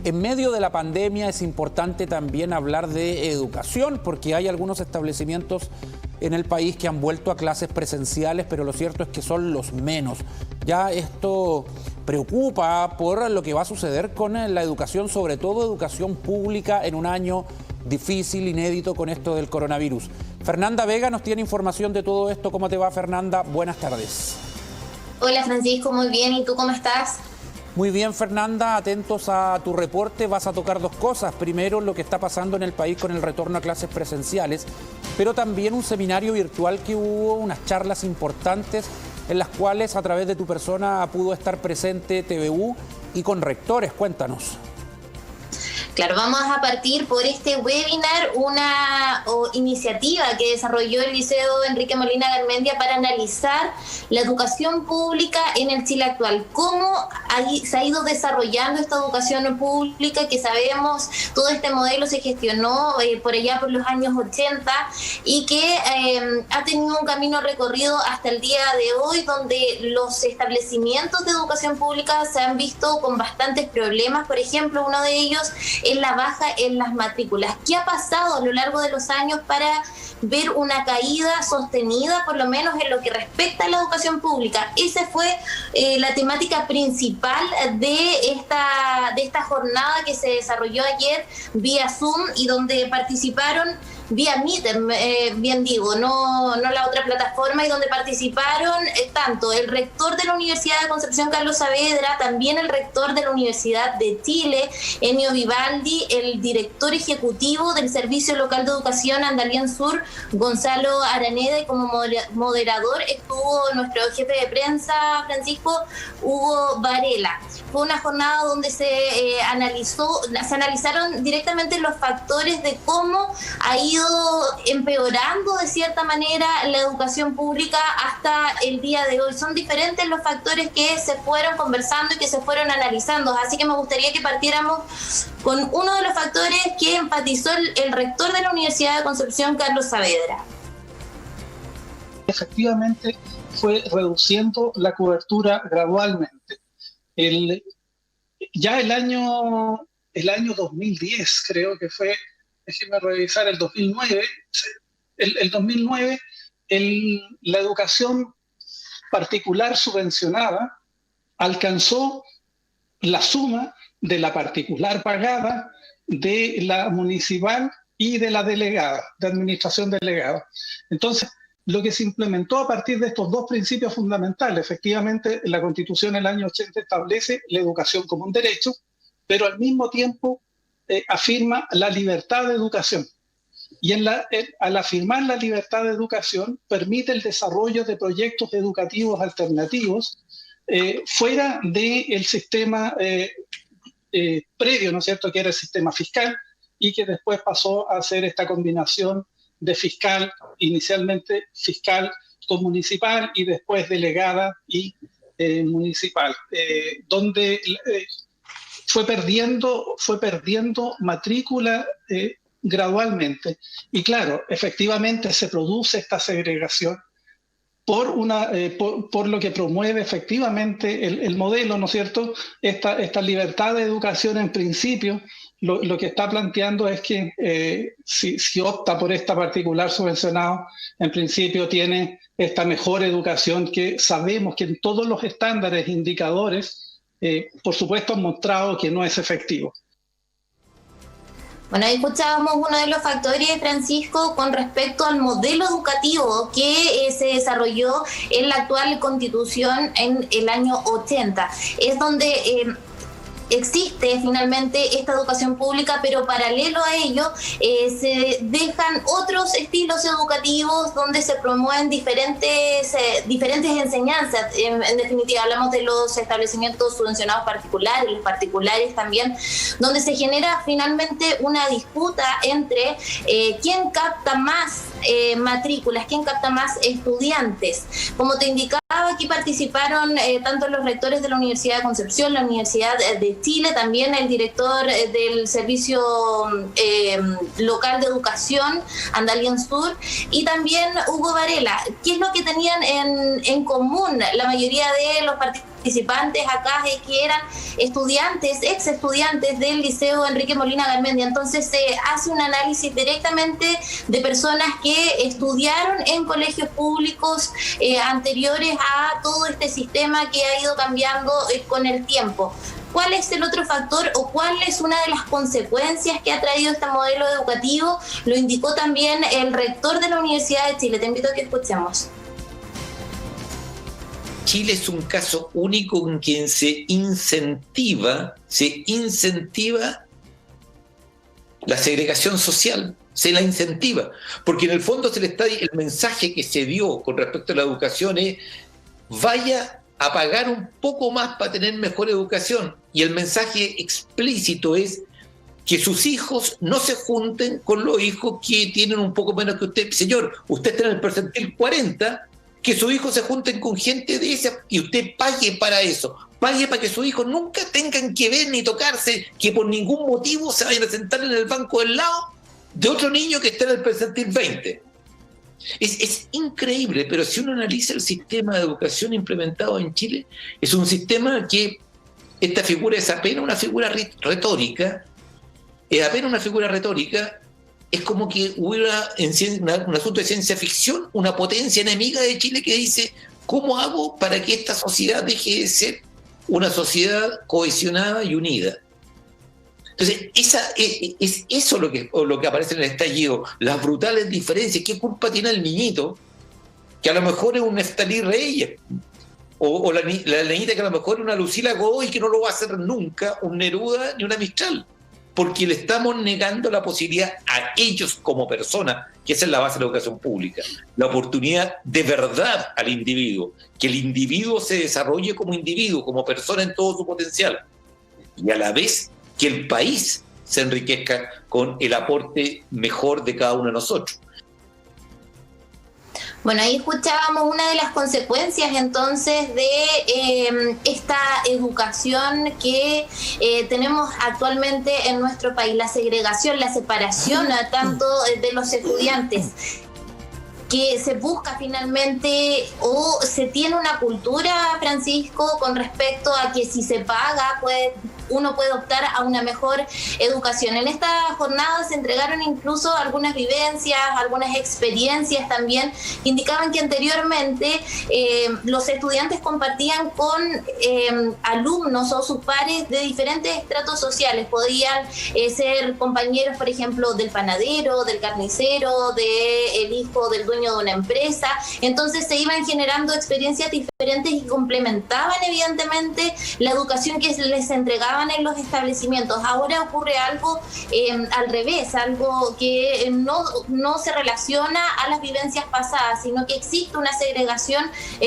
En medio de la pandemia es importante también hablar de educación, porque hay algunos establecimientos en el país que han vuelto a clases presenciales, pero lo cierto es que son los menos. Ya esto preocupa por lo que va a suceder con la educación, sobre todo educación pública, en un año difícil, inédito con esto del coronavirus. Fernanda Vega nos tiene información de todo esto. ¿Cómo te va, Fernanda? Buenas tardes. Hola, Francisco, muy bien. ¿Y tú cómo estás? Muy bien, Fernanda, atentos a tu reporte. Vas a tocar dos cosas. Primero, lo que está pasando en el país con el retorno a clases presenciales, pero también un seminario virtual que hubo, unas charlas importantes en las cuales a través de tu persona pudo estar presente TVU y con rectores. Cuéntanos. Claro, vamos a partir por este webinar, una iniciativa que desarrolló el Liceo Enrique Molina Garmendia para analizar la educación pública en el Chile actual. Cómo se ha ido desarrollando esta educación pública, que sabemos todo este modelo se gestionó por allá por los años 80 y que ha tenido un camino recorrido hasta el día de hoy, donde los establecimientos de educación pública se han visto con bastantes problemas. Por ejemplo, uno de ellos es la baja en las matrículas. ¿Qué ha pasado a lo largo de los años para ver una caída sostenida, por lo menos en lo que respecta a la educación pública? Esa fue la temática principal de esta jornada que se desarrolló ayer vía Zoom y donde participaron vía Meeter, bien digo, no la otra plataforma, y donde participaron tanto el rector de la Universidad de Concepción, Carlos Saavedra, también el rector de la Universidad de Chile, Ennio Vivaldi, el director ejecutivo del Servicio Local de Educación Andalién Sur, Gonzalo Araneda, y como moderador estuvo nuestro jefe de prensa, Francisco Hugo Varela. Fue una jornada donde se analizaron directamente los factores de cómo ha ido empeorando de cierta manera la educación pública hasta el día de hoy. Son diferentes los factores que se fueron conversando y que se fueron analizando, así que me gustaría que partiéramos con uno de los factores que enfatizó el rector de la Universidad de Concepción, Carlos Saavedra. Efectivamente fue reduciendo la cobertura gradualmente. Ya el año 2010, creo que fue, déjenme revisar, el 2009, el 2009, la educación particular subvencionada alcanzó la suma de la particular pagada, de la municipal y de la delegada, de administración delegada. Entonces, lo que se implementó a partir de estos dos principios fundamentales, efectivamente, la Constitución del año 80 establece la educación como un derecho, pero al mismo tiempo afirma la libertad de educación. Y al afirmar la libertad de educación, permite el desarrollo de proyectos educativos alternativos fuera del sistema previo, ¿no es cierto?, que era el sistema fiscal, y que después pasó a ser esta combinación de fiscal, inicialmente fiscal con municipal y después delegada y municipal, donde fue perdiendo matrícula gradualmente. Y claro, efectivamente se produce esta segregación por lo que promueve efectivamente el modelo, ¿no es cierto? Esta libertad de educación, en principio, lo que está planteando es que si opta por esta particular subvencionado, en principio tiene esta mejor educación que sabemos que en todos los estándares, indicadores, por supuesto han mostrado que no es efectivo. Bueno, ahí escuchábamos uno de los factores, Francisco, con respecto al modelo educativo que se desarrolló en la actual Constitución en el año 80. Es donde existe finalmente esta educación pública, pero paralelo a ello se dejan otros estilos educativos donde se promueven diferentes enseñanzas. En definitiva, hablamos de los establecimientos subvencionados particulares, los particulares también, donde se genera finalmente una disputa entre quién capta más matrículas, quién capta más estudiantes. Como te indicaba, aquí participaron tanto los rectores de la Universidad de Concepción, la Universidad de Chile, también el director del Servicio Local de Educación, Andalién Sur, y también Hugo Varela. ¿Qué es lo que tenían en común la mayoría de los participantes participantes acá que eran estudiantes, ex estudiantes del Liceo Enrique Molina Garmendia. Entonces se hace un análisis directamente de personas que estudiaron en colegios públicos anteriores a todo este sistema que ha ido cambiando con el tiempo. ¿Cuál es el otro factor o cuál es una de las consecuencias que ha traído este modelo educativo? Lo indicó también el rector de la Universidad de Chile. Te invito a que escuchemos. Chile es un caso único en quien se incentiva la segregación social, se la incentiva, porque en el fondo el mensaje que se dio con respecto a la educación es: vaya a pagar un poco más para tener mejor educación, y el mensaje explícito es que sus hijos no se junten con los hijos que tienen un poco menos que usted. Señor, usted está en el percentil 40, que sus hijos se junten con gente de esa y usted pague para eso, pague para que sus hijos nunca tengan que ver ni tocarse, que por ningún motivo se vayan a sentar en el banco del lado de otro niño que está en el percentil 20. Es increíble, pero si uno analiza el sistema de educación implementado en Chile, es un sistema que esta figura es apenas una figura retórica, es como que hubiera un asunto de ciencia ficción, una potencia enemiga de Chile que dice: ¿cómo hago para que esta sociedad deje de ser una sociedad cohesionada y unida? Entonces, es eso lo que aparece en el estallido, las brutales diferencias. ¿Qué culpa tiene el niñito? Que a lo mejor es un Neftalí Reyes, o la niñita que a lo mejor es una Lucila Godoy, que no lo va a hacer nunca un Neruda ni una Mistral, porque le estamos negando la posibilidad a ellos como personas, que esa es la base de la educación pública, la oportunidad de verdad al individuo, que el individuo se desarrolle como individuo, como persona en todo su potencial, y a la vez que el país se enriquezca con el aporte mejor de cada uno de nosotros. Bueno, ahí escuchábamos una de las consecuencias entonces de esta educación que tenemos actualmente en nuestro país, la segregación, la separación tanto de los estudiantes, que se busca finalmente o se tiene una cultura, Francisco, con respecto a que si se paga, uno puede optar a una mejor educación. En esta jornada se entregaron incluso algunas vivencias, algunas experiencias también, que indicaban que anteriormente los estudiantes compartían con alumnos o sus pares de diferentes estratos sociales. Podían ser compañeros, por ejemplo, del panadero, del carnicero, del hijo del dueño de una empresa. Entonces se iban generando experiencias diferentes y complementaban evidentemente la educación que les entregaban en los establecimientos. Ahora ocurre algo al revés, algo que no se relaciona a las vivencias pasadas, sino que existe una segregación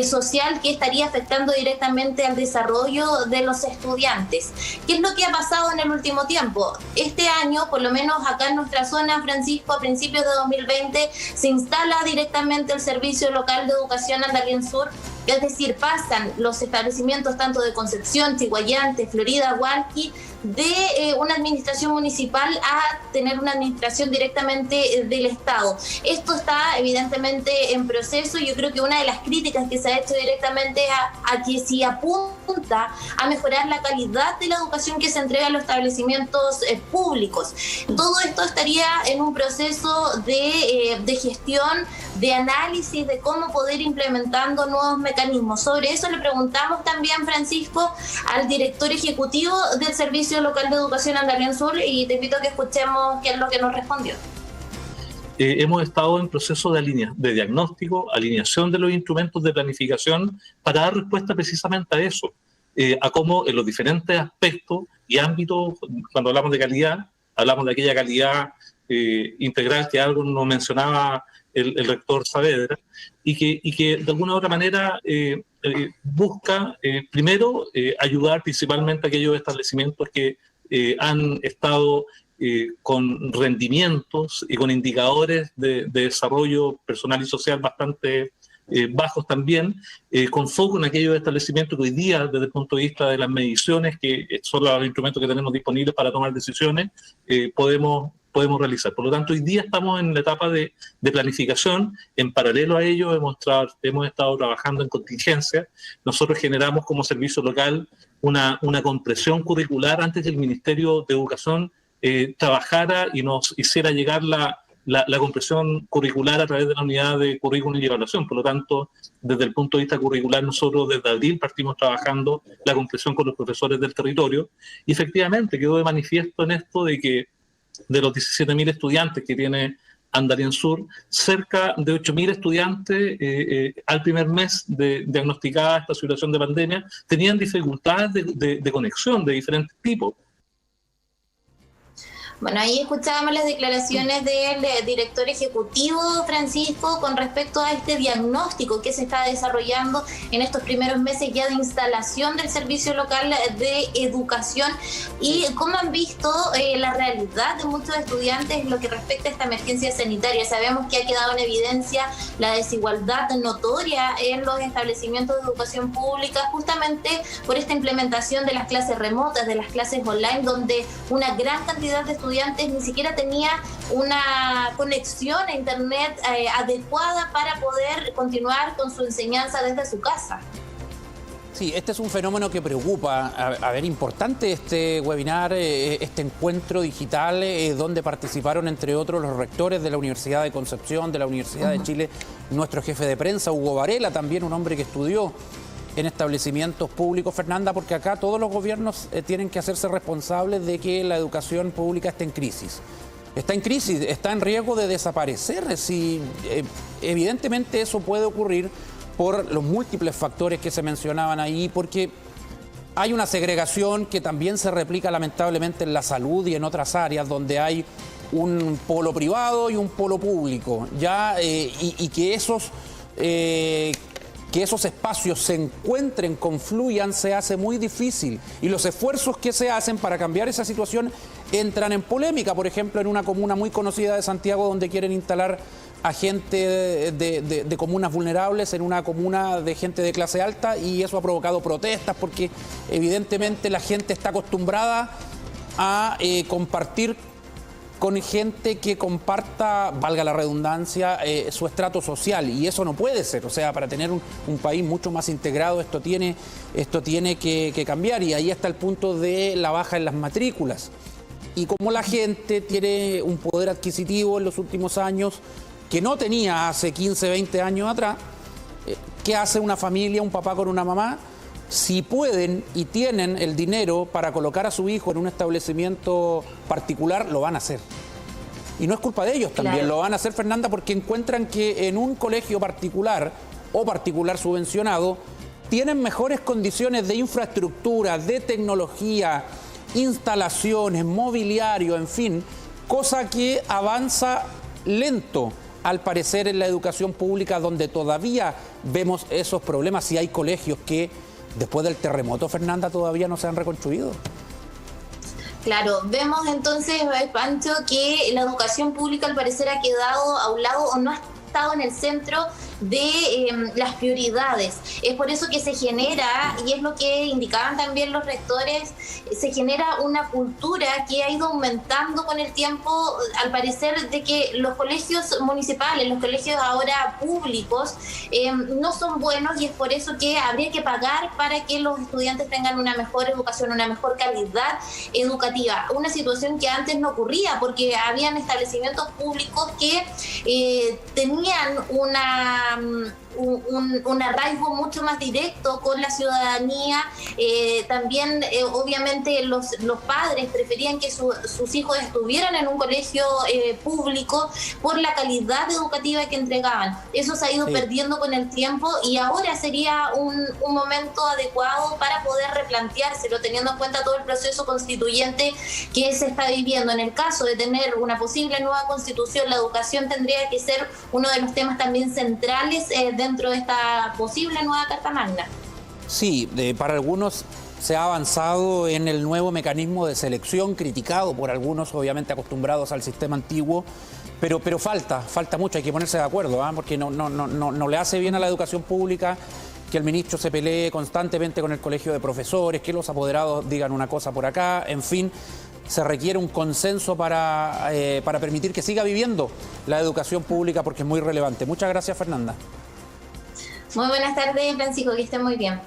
social que estaría afectando directamente al desarrollo de los estudiantes. ¿Qué es lo que ha pasado en el último tiempo? Este año, por lo menos acá en nuestra zona, Francisco, a principios de 2020, se instala directamente el Servicio Local de Educación Andalién Sur. Es decir, pasan los establecimientos tanto de Concepción, Chiguayante, Florida, Hualqui, de una administración municipal a tener una administración directamente del Estado. Esto está evidentemente en proceso. Yo creo que una de las críticas que se ha hecho directamente a que si apunta a mejorar la calidad de la educación que se entrega en los establecimientos públicos. Todo esto estaría en un proceso de gestión, de análisis de cómo poder ir implementando nuevos mecanismos. Sobre eso le preguntamos también, Francisco, al director ejecutivo del Servicio Local de Educación Andalién Sur, y te invito a que escuchemos qué es lo que nos respondió. Hemos estado en proceso de diagnóstico, alineación de los instrumentos de planificación para dar respuesta precisamente a eso, a cómo en los diferentes aspectos y ámbitos, cuando hablamos de calidad, hablamos de aquella calidad integral que algo nos mencionaba el rector Saavedra, y que de alguna u otra manera busca primero ayudar principalmente a aquellos establecimientos que han estado con rendimientos y con indicadores de desarrollo personal y social bastante bajos también, con foco en aquellos establecimientos que hoy día, desde el punto de vista de las mediciones, que son los instrumentos que tenemos disponibles para tomar decisiones, podemos podemos realizar. Por lo tanto, hoy día estamos en la etapa de planificación. En paralelo a ello, hemos estado trabajando en contingencia. Nosotros generamos como servicio local una compresión curricular antes que el Ministerio de Educación trabajara y nos hiciera llegar la compresión curricular a través de la unidad de currículum y evaluación. Por lo tanto, desde el punto de vista curricular, nosotros desde abril partimos trabajando la compresión con los profesores del territorio y efectivamente quedó de manifiesto en esto de que de los 17.000 estudiantes que tiene Andarién Sur, cerca de 8.000 estudiantes al primer mes de diagnosticada esta situación de pandemia tenían dificultades de conexión de diferentes tipos. Bueno, ahí escuchábamos las declaraciones del director ejecutivo Francisco con respecto a este diagnóstico que se está desarrollando en estos primeros meses ya de instalación del servicio local de educación y cómo han visto la realidad de muchos estudiantes en lo que respecta a esta emergencia sanitaria. Sabemos que ha quedado en evidencia la desigualdad notoria en los establecimientos de educación pública justamente por esta implementación de las clases remotas, de las clases online, donde una gran cantidad de estudiantes ni siquiera tenía una conexión a internet adecuada para poder continuar con su enseñanza desde su casa. Sí, este es un fenómeno que preocupa. A ver, importante este webinar, este encuentro digital donde participaron entre otros los rectores de la Universidad de Concepción, de la Universidad de Chile, nuestro jefe de prensa, Hugo Varela, también un hombre que estudió en establecimientos públicos, Fernanda, porque acá todos los gobiernos tienen que hacerse responsables de que la educación pública esté en crisis. Está en crisis, está en riesgo de desaparecer. Sí, evidentemente eso puede ocurrir por los múltiples factores que se mencionaban ahí, porque hay una segregación que también se replica lamentablemente en la salud y en otras áreas donde hay un polo privado y un polo público, ¿ya? Y que esos espacios se encuentren, confluyan, se hace muy difícil. Y los esfuerzos que se hacen para cambiar esa situación entran en polémica. Por ejemplo, en una comuna muy conocida de Santiago donde quieren instalar a gente de comunas vulnerables en una comuna de gente de clase alta y eso ha provocado protestas porque evidentemente la gente está acostumbrada a compartir con gente que comparta, valga la redundancia, su estrato social, y eso no puede ser. O sea, para tener un país mucho más integrado esto tiene que cambiar, y ahí está el punto de la baja en las matrículas. Y como la gente tiene un poder adquisitivo en los últimos años que no tenía hace 15, 20 años atrás, ¿qué hace una familia, un papá con una mamá? Si pueden y tienen el dinero para colocar a su hijo en un establecimiento particular, lo van a hacer. Y no es culpa de ellos también, claro. Lo van a hacer, Fernanda, porque encuentran que en un colegio particular o particular subvencionado tienen mejores condiciones de infraestructura, de tecnología, instalaciones, mobiliario, en fin, cosa que avanza lento, al parecer, en la educación pública, donde todavía vemos esos problemas y hay colegios que después del terremoto, Fernanda, todavía no se han reconstruido. Claro, vemos entonces, Pancho, que la educación pública al parecer ha quedado a un lado o no ha estado en el centro de las prioridades. Es por eso que se genera, y es lo que indicaban también los rectores, se genera una cultura que ha ido aumentando con el tiempo, al parecer, de que los colegios municipales, los colegios ahora públicos, no son buenos, y es por eso que habría que pagar para que los estudiantes tengan una mejor educación, una mejor calidad educativa. Una situación que antes no ocurría, porque habían establecimientos públicos que tenían un arraigo mucho más directo con la ciudadanía. También obviamente los padres preferían que sus hijos estuvieran en un colegio público por la calidad educativa que entregaban. Eso se ha ido perdiendo con el tiempo, y ahora sería un momento adecuado para poder replanteárselo, teniendo en cuenta todo el proceso constituyente que se está viviendo. En el caso de tener una posible nueva constitución, la educación tendría que ser uno de los temas también centrales dentro de esta posible nueva Carta Magna. Sí, para algunos se ha avanzado en el nuevo mecanismo de selección, criticado por algunos, obviamente acostumbrados al sistema antiguo, pero falta mucho, hay que ponerse de acuerdo, porque no le hace bien a la educación pública que el ministro se pelee constantemente con el colegio de profesores, que los apoderados digan una cosa por acá, en fin. se requiere un consenso para permitir que siga viviendo la educación pública, porque es muy relevante. Muchas gracias, Fernanda. Muy buenas tardes, Francisco, que estén muy bien.